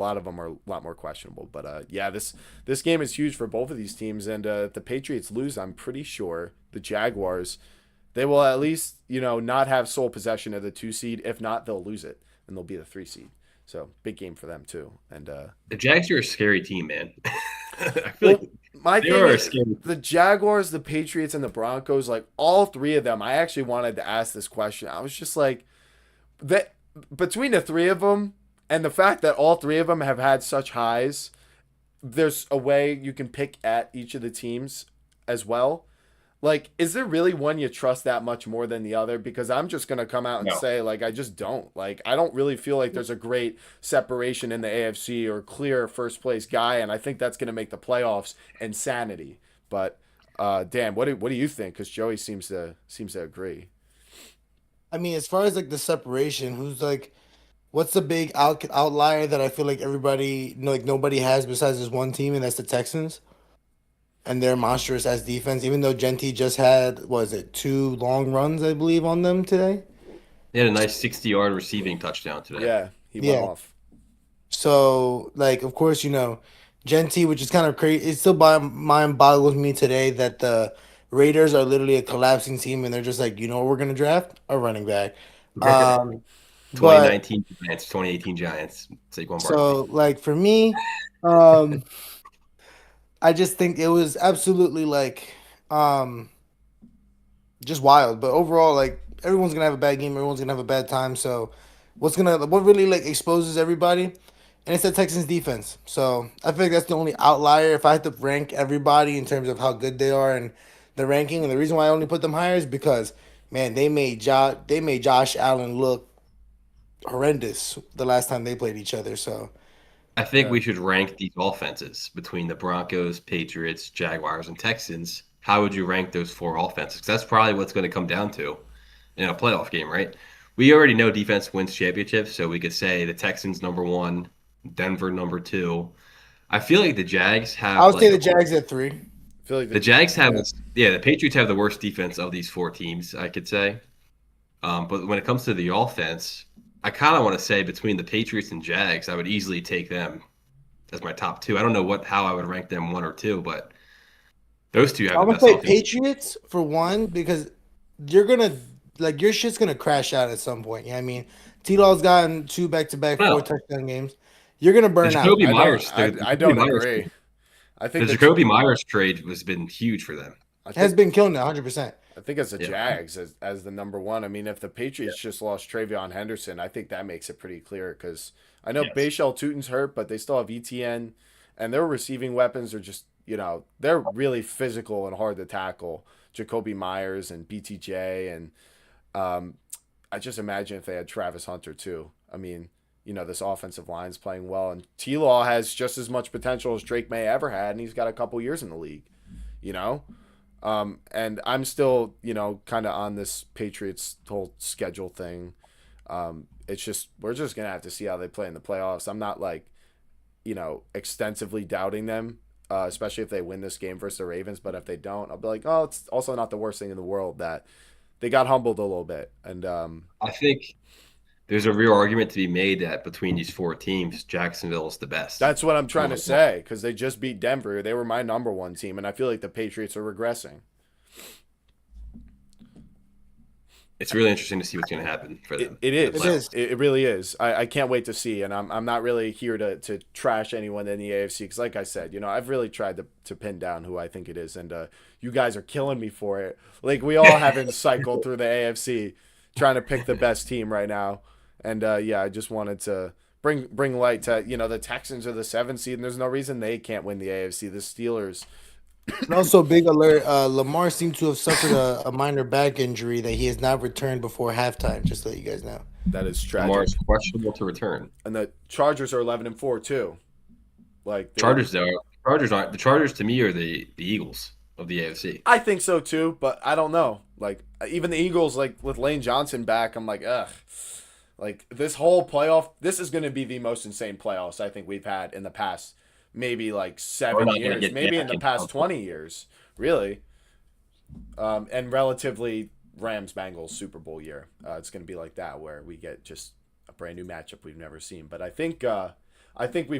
a lot of them are a lot more questionable. But yeah, this game is huge for both of these teams. And if the Patriots lose, I'm pretty sure the Jaguars, they will at least not have sole possession of the 2 seed. If not, they'll lose it and they'll be the 3 seed. So big game for them too. And The Jags are a scary team, man. I feel like well, my they thing are a is scary. the Jaguars, the Patriots, and the Broncos. Like all three of them, I actually wanted to ask this question. I was just like that between the three of them and the fact that all three of them have had such highs, there's a way you can pick at each of the teams as well. Like, is there really one you trust that much more than the other? Because I'm just gonna come out and No. say, like, I just don't. Like, I don't really feel like there's a great separation in the AFC or clear first place guy, and I think that's gonna make the playoffs insanity. But Dan, what do you think? Because Joey seems to agree. I mean, as far as like the separation, who's like, what's the big outlier that I feel like everybody, like nobody has besides this one team, and that's the Texans. And they're monstrous as defense, even though Genti just had, was it, 2 long runs, I believe, on them today? They had a nice 60-yard receiving touchdown today. Yeah, he went Yeah. off. So, like, of course, Genti, which is kind of crazy. It still mind boggles me today that the Raiders are literally a collapsing team, and they're just like, you know what, we're gonna draft a running back. Um, but 2019 Giants, 2018 Giants. Saquon Barkley. so, like, for me, um, I just think it was absolutely like, um, just wild. But overall, like, everyone's gonna have a bad game. Everyone's gonna have a bad time. So, what really like exposes everybody, and it's the Texans defense. So I feel like that's the only outlier. If I had to rank everybody in terms of how good they are and the ranking, and the reason why I only put them higher is because man, they made Josh Allen look horrendous the last time they played each other. So I think Yeah. we should rank these offenses between the Broncos, Patriots, Jaguars, and Texans. How would you rank those four offenses? 'Cause that's probably what's going to come down to in a playoff game, right? We already know defense wins championships, so we could say the Texans number one, Denver number two. I feel like the Jags I have would say like the a Jags at 3. I feel like the Jags have yeah. yeah, the Patriots have the worst defense of these four teams, I could say. But when it comes to the offense, I kind of want to say between the Patriots and Jags, I would easily take them as my top two. I don't know how I would rank them one or two, but those two have I'm the gonna best say offense. Patriots for one because you're gonna like your shit's gonna crash out at some point. You know what I mean? T Law's gotten 2 back-to-back No, 4 touchdown games. You're gonna the burn out. Jacoby I don't Myers, I, the I Jacoby don't Myers, agree. I the think that Jacoby Myers trade has been huge for them. I Has think been killing it 100%. I think as the Yeah, Jags as the number one. I mean, if the yeah, Patriots just lost Travion Henderson, I think that makes it pretty clear because I know yes. Bayshell Tutin's hurt, but they still have ETN, and their receiving weapons are just they're really physical and hard to tackle. Jacoby Myers and BTJ and um, I just imagine if they had Travis Hunter too. I mean, this offensive line's playing well, and T Law has just as much potential as Drake May ever had, and he's got a couple years in the league. You know. And I'm still, kind of on this Patriots whole schedule thing. It's just we're just gonna have to see how they play in the playoffs. I'm not like, extensively doubting them, especially if they win this game versus the Ravens. But if they don't, I'll be like, oh, it's also not the worst thing in the world that they got humbled a little bit. And I think there's a real argument to be made that between these four teams, Jacksonville is the best. that's what I'm trying to Um, say because they just beat Denver. They were my number one team, and I feel like the Patriots are regressing. it's really interesting to see what's going to happen for It, them it in the It is. is. playoffs. It really is. I can't wait to see. And I'm not really here to trash anyone in the AFC because, like I said, I've really tried to pin down who I think it is. And you guys are killing me for it. Like, we all haven't cycled through the AFC trying to pick the best team right now. And yeah, I just wanted to bring light to, the Texans are the 7th seed, and there's no reason they can't win the AFC. The Steelers. And also, big alert: Lamar seemed to have suffered a minor back injury that he has not returned before halftime. Just to let you guys know. That is Lamar tragic. is questionable to return. And the Chargers are 11-4 too. Like they Chargers, though, Chargers aren't the Chargers to me are the Eagles of the AFC. I think so too, but I don't know. Like even the Eagles, like with Lane Johnson back, I'm like, ugh. Like this whole playoff, this is going to be the most insane playoffs I think we've had in the past, maybe like We're seven not going to years, get maybe in back the in. past 20 years, really. And relatively Rams Bengals Super Bowl year, it's going to be like that where we get just a brand new matchup we've never seen. But I think I think we